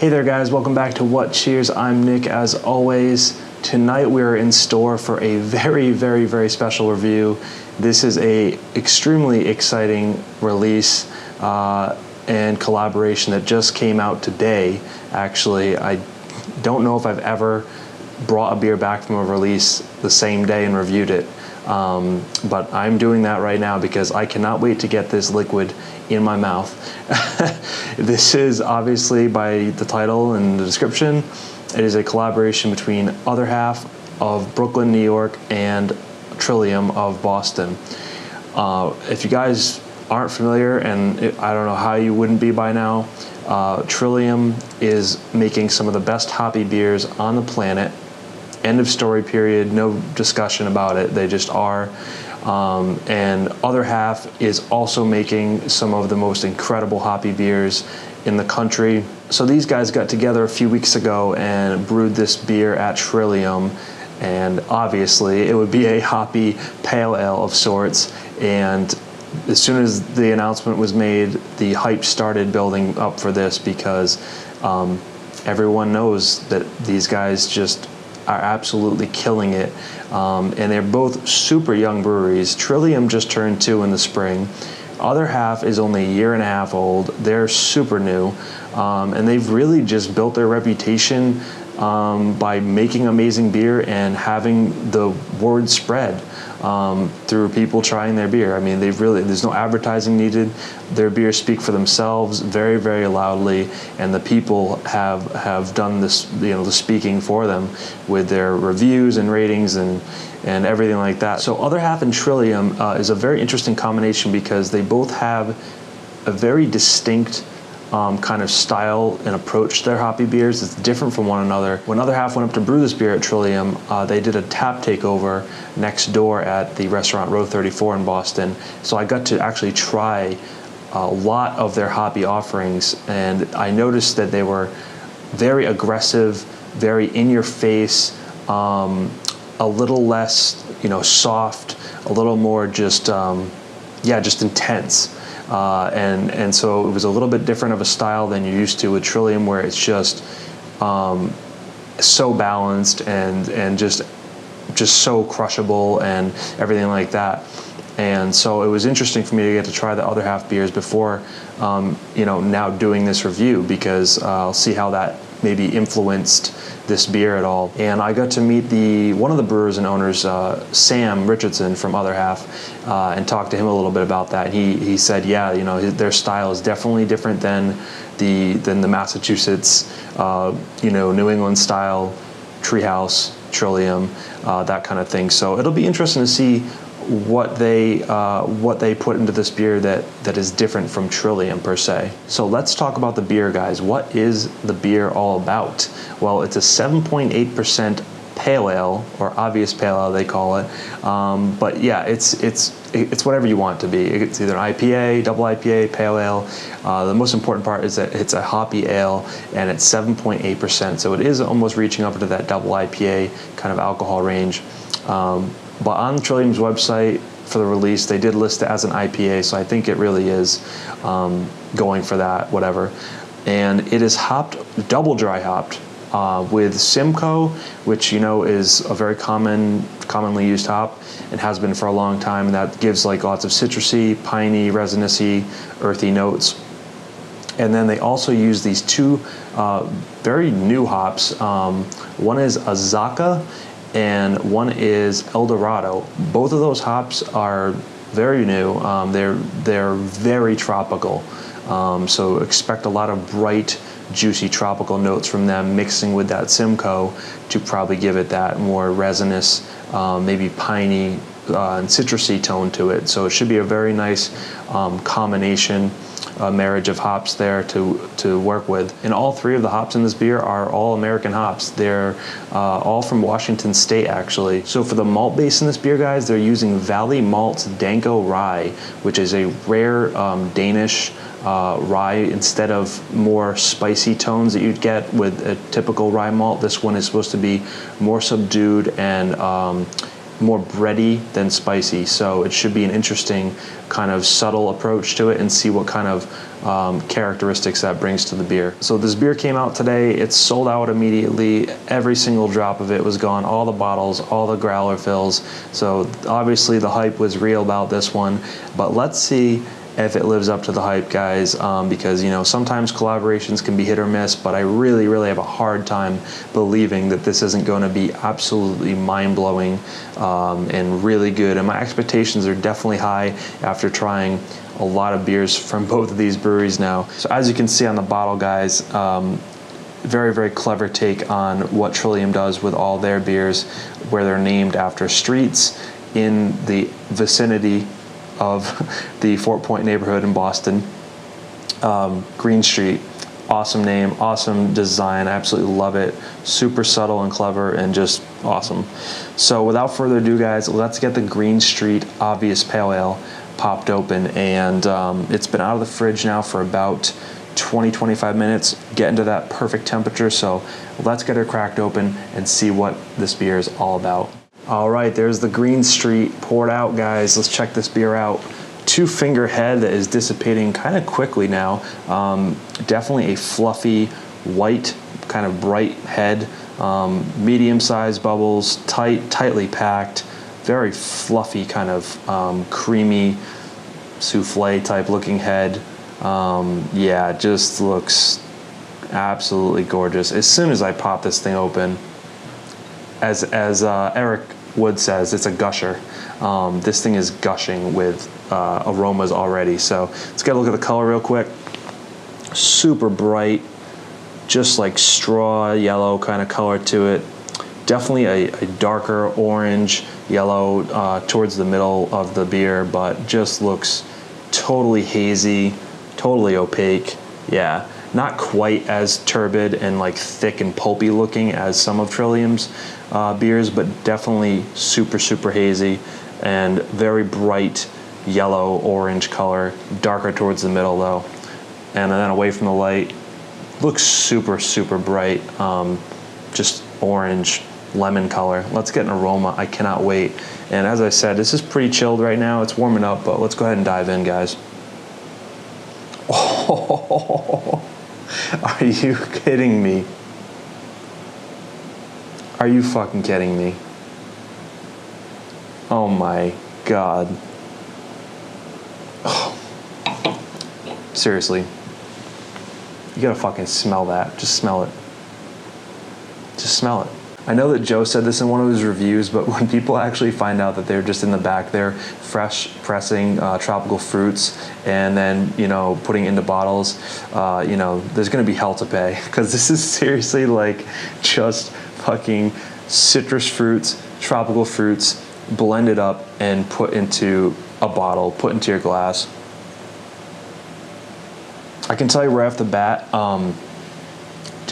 Hey there guys, welcome back to What Cheers. I'm Nick as always. Tonight we're in store for a very special review. This is a extremely exciting release and collaboration that just came out today. Actually, I don't know if I've ever brought a beer back from a release the same day and reviewed it. But I'm doing that right now because I cannot wait to get this liquid in my mouth. This is obviously by the title and the description. It is a collaboration between Other Half of Brooklyn, New York and Trillium of Boston. If you guys aren't familiar, and I don't know how you wouldn't be by now, Trillium is making some of the best hoppy beers on the planet. End of story, period. No discussion about it. They just are. And Other Half is also making some of the most incredible hoppy beers in the country. So these guys got together a few weeks ago and brewed this beer at Trillium, and obviously it would be a hoppy pale ale of sorts. And as soon as the announcement was made, the hype started building up for this because everyone knows that these guys just are absolutely killing it. And they're both super young breweries. Trillium just turned 2 in the spring. Other Half is only a year and a half old. They're super new. And they've really just built their reputation by making amazing beer and having the word spread through people trying their beer. I mean, there's no advertising needed. Their beers speak for themselves very loudly, and the people have done this, the speaking for them with their reviews and ratings and everything like that. So Other Half and Trillium is a very interesting combination because they both have a very distinct kind of style and approach to their hoppy beers. It's different from one another. When Other Half went up to brew this beer at Trillium, they did a tap takeover next door at the restaurant Row 34 in Boston. So I got to actually try a lot of their hoppy offerings, and I noticed that they were very aggressive, very in your face, a little less, soft, a little more just intense. And so it was a little bit different of a style than you're used to with Trillium, where it's just so balanced and just so crushable and everything like that. And so it was interesting for me to get to try the Other Half beers before, now doing this review, because I'll see how that maybe influenced this beer at all. And I got to meet one of the brewers and owners, Sam Richardson from Other Half, and talk to him a little bit about that. He said, yeah, their style is definitely different than the Massachusetts, New England style Treehouse, Trillium, that kind of thing. So it'll be interesting to see what they put into this beer that is different from Trillium per se. So let's talk about the beer, guys. What is the beer all about? Well, it's a 7.8% pale ale, or obvious pale ale they call it. But yeah, it's whatever you want it to be. It's either an IPA, double IPA, pale ale. The most important part is that it's a hoppy ale, and it's 7.8%. So it is almost reaching up into that double IPA kind of alcohol range. But on Trillium's website for the release, they did list it as an IPA, so I think it really is going for that, whatever. And it is hopped, double dry hopped, with Simcoe, which is a very commonly used hop and has been for a long time, and that gives like lots of citrusy, piney, resinousy, earthy notes. And then they also use these two very new hops. One is Azaka, and one is El Dorado. Both of those hops are very new. They're very tropical. So expect a lot of bright, juicy tropical notes from them, mixing with that Simcoe to probably give it that more resinous, maybe piney and citrusy tone to it. So it should be a very nice combination, marriage of hops there to work with. And all three of the hops in this beer are all American hops. They're all from Washington State, actually. So for the malt base in this beer, guys, they're using Valley Malt's Danko Rye, which is a rare Danish rye. Instead of more spicy tones that you'd get with a typical rye malt, this one is supposed to be more subdued and more bready than spicy, so it should be an interesting kind of subtle approach to it, and see what kind of characteristics that brings to the beer. So this beer came out today. It's sold out immediately. Every single drop of it was gone, all the bottles, all the growler fills. So obviously the hype was real about this one, but let's see if it lives up to the hype, guys, because, you know, sometimes collaborations can be hit or miss, but I really, really have a hard time believing that this isn't going to be absolutely mind-blowing and really good. And my expectations are definitely high after trying a lot of beers from both of these breweries now. So as you can see on the bottle, guys, very, very clever take on what Trillium does with all their beers, where they're named after streets in the vicinity of the Fort Point neighborhood in Boston. Green Street, awesome name, awesome design, I absolutely love it. Super subtle and clever and just awesome. So without further ado, guys, let's get the Green Street Obvious Pale Ale popped open. And it's been out of the fridge now for about 20-25 minutes, getting to that perfect temperature. So let's get it cracked open and see what this beer is all about. All right, there's the Green Street poured out, guys. Let's check this beer out. 2-finger head that is dissipating kind of quickly now. Definitely a fluffy, white, kind of bright head. Medium-sized bubbles, tightly packed, very fluffy, kind of creamy souffle type looking head. Yeah, just looks absolutely gorgeous. As soon as I pop this thing open, as Eric Wood says, it's a gusher. This thing is gushing with aromas already. So let's get a look at the color real quick. Super bright, just like straw yellow kind of color to it. Definitely a darker orange yellow towards the middle of the beer, but just looks totally hazy, totally opaque. Yeah, not quite as turbid and like thick and pulpy looking as some of Trillium's beers, but definitely super, super hazy and very bright yellow orange color, darker towards the middle though, and then away from the light, looks super, super bright, just orange lemon color. Let's get an aroma. I cannot wait. And as I said, this is pretty chilled right now. It's warming up, but let's go ahead and dive in, guys. Oh, are you kidding me? Are you fucking kidding me? Oh my God. Oh. Seriously. You gotta fucking smell that. Just smell it. Just smell it. I know that Joe said this in one of his reviews, but when people actually find out that they're just in the back there fresh pressing tropical fruits and then, you know, putting into bottles, you know, there's gonna be hell to pay, because this is seriously like just fucking citrus fruits, tropical fruits, blended up and put into a bottle, put into your glass. I can tell you right off the bat,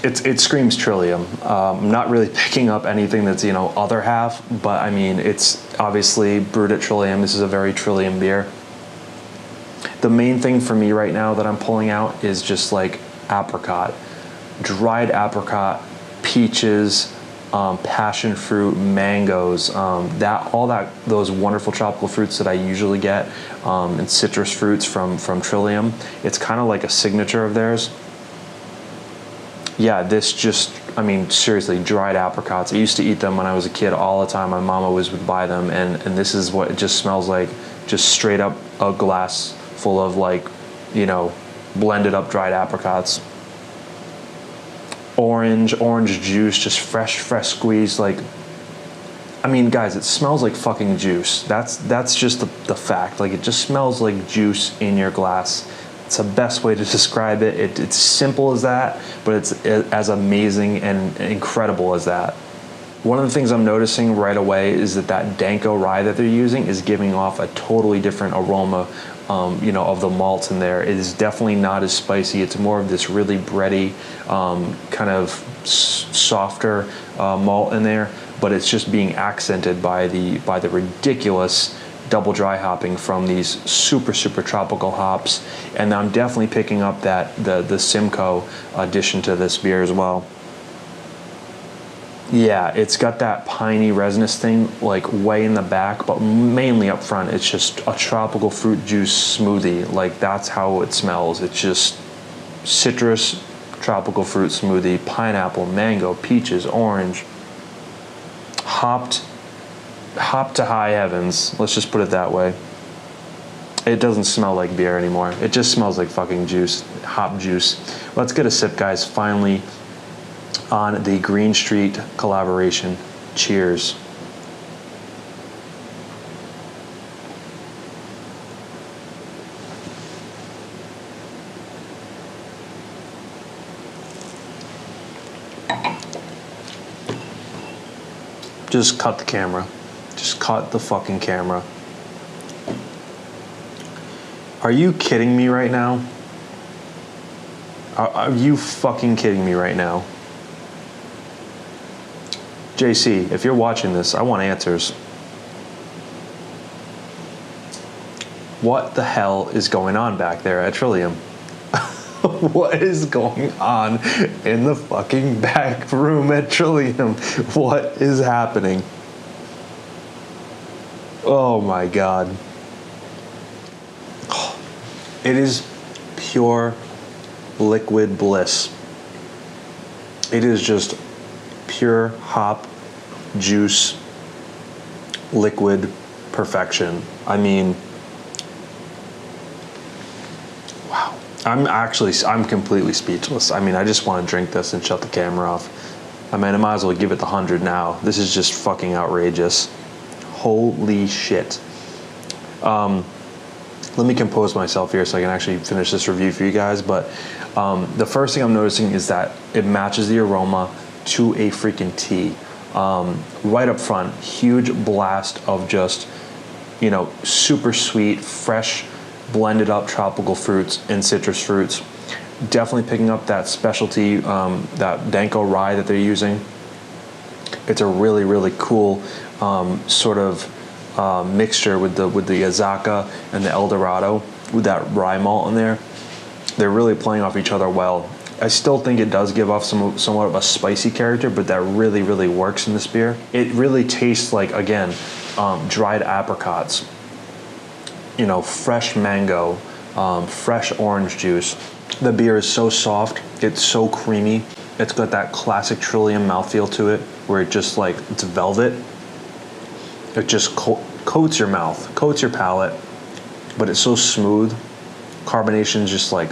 it screams Trillium. I'm not really picking up anything that's, you know, other half, but I mean, it's obviously brewed at Trillium. This is a very Trillium beer. The main thing for me right now that I'm pulling out is just like apricot, dried apricot, peaches, passion fruit, mangoes, those wonderful tropical fruits that I usually get, and citrus fruits from Trillium. It's kind of like a signature of theirs. Yeah, this just, I mean, seriously, dried apricots. I used to eat them when I was a kid all the time. My mom always would buy them, and this is what it just smells like, just straight up a glass full of, like, you know, blended up dried apricots. Orange juice, just fresh squeezed. Like, I mean, guys, it smells like fucking juice. That's just the fact. Like, it just smells like juice in your glass. It's the best way to describe it. It's simple as that, but it's as amazing and incredible as that. One of the things I'm noticing right away is that Danko rye that they're using is giving off a totally different aroma, you know, of the malts in there. It is definitely not as spicy. It's more of this really bready, kind of softer malt in there, but it's just being accented by the ridiculous double dry hopping from these super tropical hops. And I'm definitely picking up that the Simcoe addition to this beer as well. Yeah, it's got that piney resinous thing like way in the back, but mainly up front. It's just a tropical fruit juice smoothie. Like that's how it smells. It's just citrus, tropical fruit smoothie, pineapple, mango, peaches, orange, hopped to high heavens. Let's just put it that way. It doesn't smell like beer anymore. It just smells like fucking juice, hop juice. Let's get a sip, guys, finally, on the Green Street collaboration. Cheers. Just cut the camera. Just cut the fucking camera. Are you kidding me right now? Are you fucking kidding me right now? JC, if you're watching this, I want answers. What the hell is going on back there at Trillium? What is going on in the fucking back room at Trillium? What is happening? Oh my God. It is pure liquid bliss. It is just pure hop juice liquid perfection. I mean, wow. I'm completely speechless. I mean, I just want to drink this and shut the camera off. I mean, I might as well give it the 100 now. This is just fucking outrageous. Holy shit. Let me compose myself here so I can actually finish this review for you guys. But the first thing I'm noticing is that it matches the aroma to a freaking T. Right up front, huge blast of just, you know, super sweet, fresh, blended up tropical fruits and citrus fruits. Definitely picking up that specialty, that Danko rye that they're using. It's a really, really cool sort of mixture with the Azaka and the Eldorado with that rye malt in there. They're really playing off each other well. I still think it does give off somewhat of a spicy character, but that really, really works in this beer. It really tastes like, again, dried apricots, you know, fresh mango, fresh orange juice. The beer is so soft, it's so creamy. It's got that classic Trillium mouthfeel to it, where it just like, it's velvet. It just coats your mouth, coats your palate, but it's so smooth. Carbonation is just like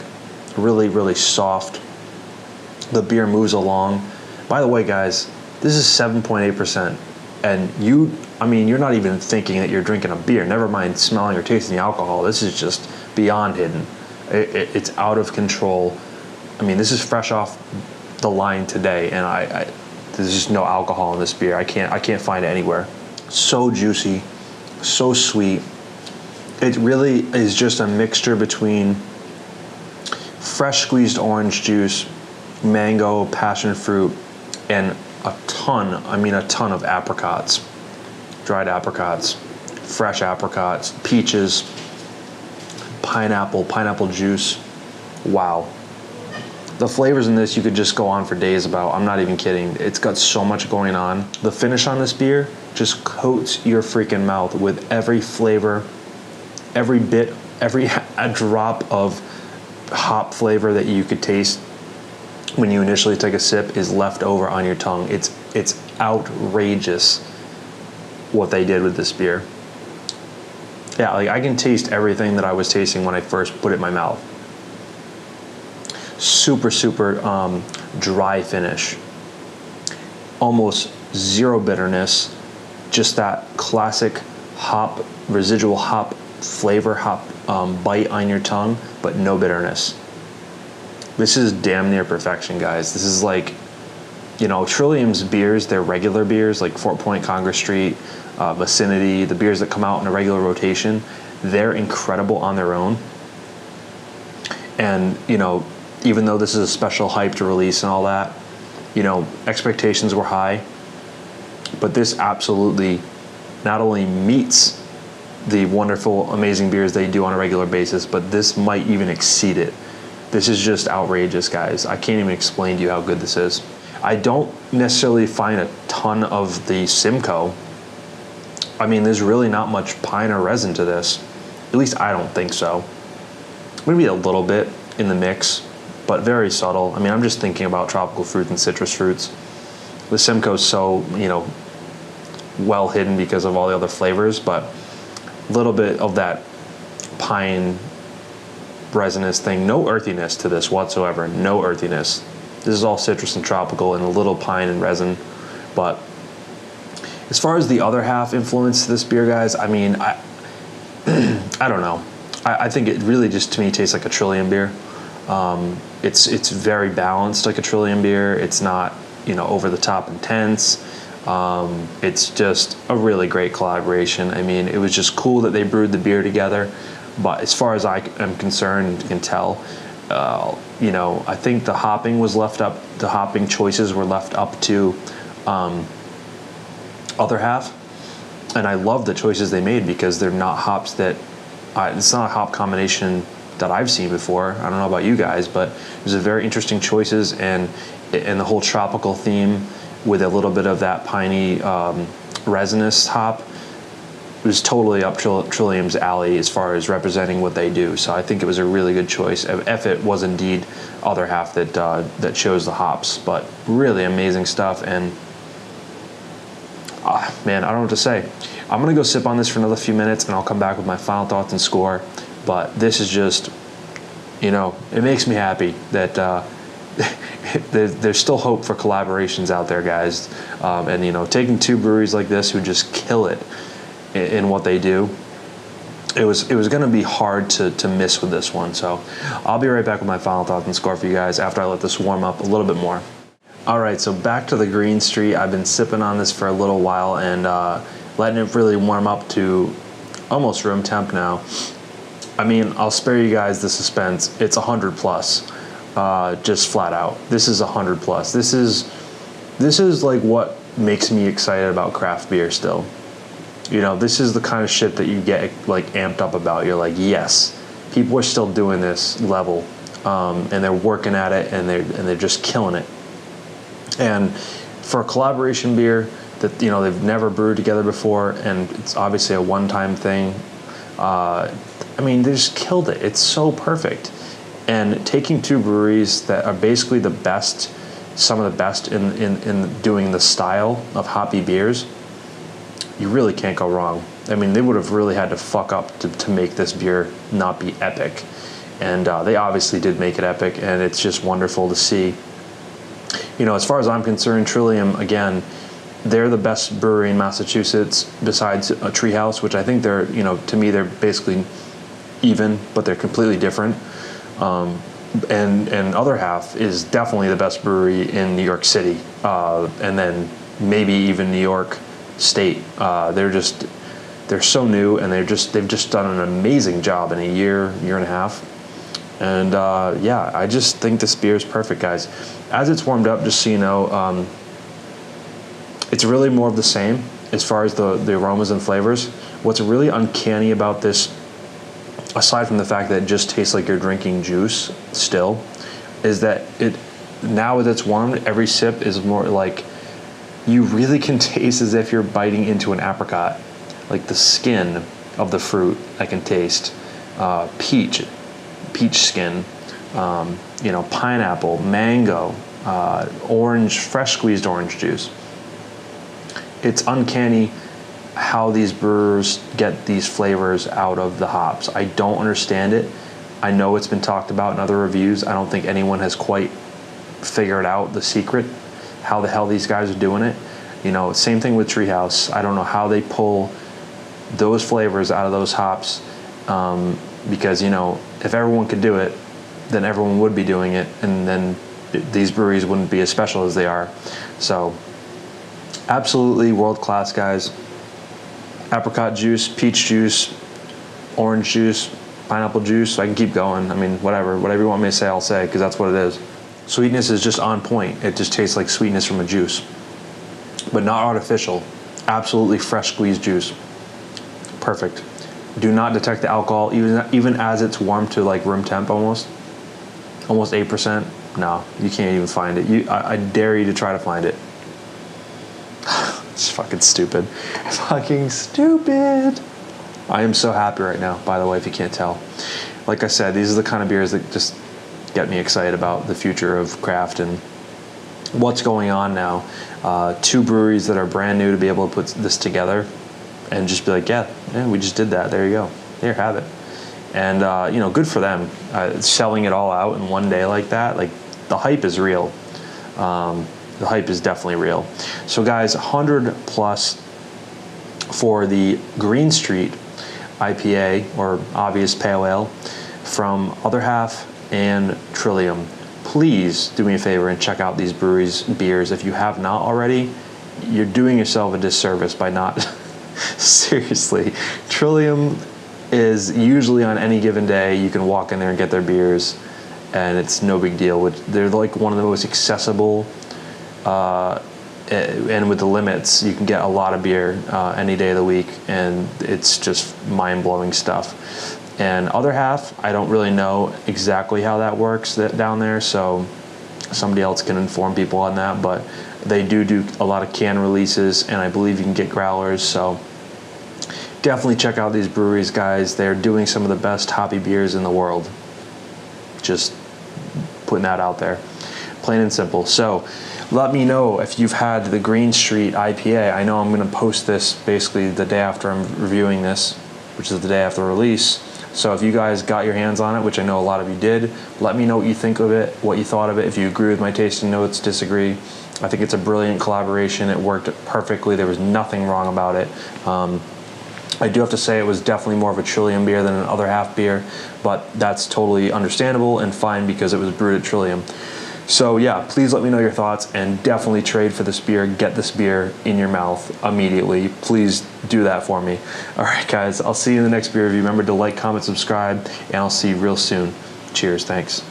really, really soft. The beer moves along. By the way, guys, this is 7.8%. And you're not even thinking that you're drinking a beer. Never mind smelling or tasting the alcohol. This is just beyond hidden. It's out of control. I mean, this is fresh off the line today, and there's just no alcohol in this beer. I can't find it anywhere. So juicy, so sweet. It really is just a mixture between fresh squeezed orange juice, mango, passion fruit, and a ton of apricots, dried apricots, fresh apricots, peaches, pineapple juice. Wow. The flavors in this you could just go on for days about. I'm not even kidding. It's got so much going on. The finish on this beer just coats your freaking mouth with every flavor, every bit, a drop of hop flavor that you could taste when you initially take a sip is left over on your tongue. It's outrageous what they did with this beer. Yeah, like I can taste everything that I was tasting when I first put it in my mouth. Super, super dry finish. Almost zero bitterness. Just that classic hop, residual hop flavor, hop bite on your tongue, but no bitterness. This is damn near perfection, guys. This is like, you know, Trillium's beers, they're regular beers, like Fort Point, Congress Street, Vicinity, the beers that come out in a regular rotation, they're incredible on their own. And, you know, even though this is a special hype to release and all that, you know, expectations were high, but this absolutely not only meets the wonderful, amazing beers they do on a regular basis, but this might even exceed it. This is just outrageous, guys. I can't even explain to you how good this is. I don't necessarily find a ton of the Simcoe. I mean, there's really not much pine or resin to this. At least I don't think so. Maybe a little bit in the mix, but very subtle. I mean, I'm just thinking about tropical fruit and citrus fruits. The Simcoe's so, well hidden because of all the other flavors, but a little bit of that pine resinous thing. No earthiness to this whatsoever. No earthiness. This is all citrus and tropical and a little pine and resin. But as far as the other half influence to this beer, guys, I mean, I don't know. I think it really just, to me, tastes like a Trillium beer. It's very balanced like a Trillium beer. It's not, over the top intense. It's just a really great collaboration. I mean, it was just cool that they brewed the beer together. But as far as I am concerned, you can tell, I think the hopping was left up. The hopping choices were left up to Other Half, and I love the choices they made because they're not hops that. It's not a hop combination that I've seen before. I don't know about you guys, but there's a very interesting choices and the whole tropical theme with a little bit of that piney resinous hop. It was totally up Trillium's alley as far as representing what they do. So I think it was a really good choice. If it was indeed Other Half that chose the hops, but really amazing stuff. And man, I don't know what to say. I'm gonna go sip on this for another few minutes, and I'll come back with my final thoughts and score. But this is just, it makes me happy that there's still hope for collaborations out there, guys. And taking two breweries like this who just kill it in what they do, it was going to be hard to miss with this one. So I'll be right back with my final thoughts and score for you guys after I let this warm up a little bit more. All right, so back to the Green Street. I've been sipping on this for a little while and letting it really warm up to almost room temp now. I mean, I'll spare you guys the suspense. It's 100 plus, just flat out. This is 100 plus. This is like what makes me excited about craft beer still. This is the kind of shit that you get like amped up about. You're like, yes, people are still doing this level, and they're working at it, and they're just killing it. And for a collaboration beer that they've never brewed together before, and it's obviously a one-time thing. I mean, they just killed it. It's so perfect. And taking two breweries that are basically the best, some of the best in doing the style of hoppy beers, you really can't go wrong. I mean, they would have really had to fuck up to make this beer not be epic. And they obviously did make it epic, and it's just wonderful to see. As far as I'm concerned, Trillium, again, they're the best brewery in Massachusetts besides a Treehouse, which I think they're, to me, they're basically even, but they're completely different. And Other Half is definitely the best brewery in New York City, and then maybe even New York State. They're so new, and they've just done an amazing job in a year and a half. And yeah, I just think this beer is perfect, guys. As it's warmed up, just so you know, it's really more of the same as far as the aromas and flavors. What's really uncanny about this, aside from the fact that it just tastes like you're drinking juice still, is that now that it's warmed, every sip is more like, you really can taste as if you're biting into an apricot. Like the skin of the fruit, I can taste. Peach skin, pineapple, mango, orange, fresh squeezed orange juice. It's uncanny how these brewers get these flavors out of the hops. I don't understand it. I know it's been talked about in other reviews. I don't think anyone has quite figured out the secret, how the hell these guys are doing it. Same thing with Treehouse. I don't know how they pull those flavors out of those hops, because if everyone could do it, then everyone would be doing it, and then these breweries wouldn't be as special as they are. So absolutely world class, guys. Apricot juice, peach juice, orange juice, pineapple juice. I can keep going. I mean, whatever you want me to say, I'll say, because that's what it is. Sweetness is just on point. It just tastes like sweetness from a juice, but not artificial. Absolutely fresh squeezed juice. Perfect. Do not detect the alcohol, even as it's warm to like room temp almost 8%. No, you can't even find it. I dare you to try to find it. It's fucking stupid. Fucking stupid. I am so happy right now, by the way, if you can't tell. Like I said, these are the kind of beers that just get me excited about the future of craft and what's going on now. 2 breweries that are brand new to be able to put this together and just be like, yeah, we just did that. There you go. There, have it. And, you know, good for them. Selling it all out in one day like that, like, the hype is real. The hype is definitely real. So, guys, 100 plus for the Green Street IPA, or obvious pale ale, from Other Half and Trillium. Please do me a favor and check out these breweries' beers. If you have not already, you're doing yourself a disservice by not. Seriously, Trillium is usually on any given day, you can walk in there and get their beers, and it's no big deal. They're like one of the most accessible, and with the limits, you can get a lot of beer any day of the week, and it's just mind-blowing stuff. And Other Half, I don't really know exactly how that works down there, so somebody else can inform people on that, but they do a lot of can releases, and I believe you can get growlers, so definitely check out these breweries, guys. They're doing some of the best hoppy beers in the world. Just putting that out there, plain and simple. So let me know if you've had the Green Street IPA. I know I'm going to post this basically the day after I'm reviewing this, which is the day after release. So if you guys got your hands on it, which I know a lot of you did, let me know what you think of it, what you thought of it, if you agree with my tasting notes, disagree. I think it's a brilliant collaboration. It worked perfectly. There was nothing wrong about it. I do have to say it was definitely more of a Trillium beer than an Other Half beer, but that's totally understandable and fine because it was brewed at Trillium. So yeah, please let me know your thoughts, and definitely trade for this beer. Get this beer in your mouth immediately. Please do that for me. All right, guys, I'll see you in the next beer review. Remember to like, comment, subscribe, and I'll see you real soon. Cheers, thanks.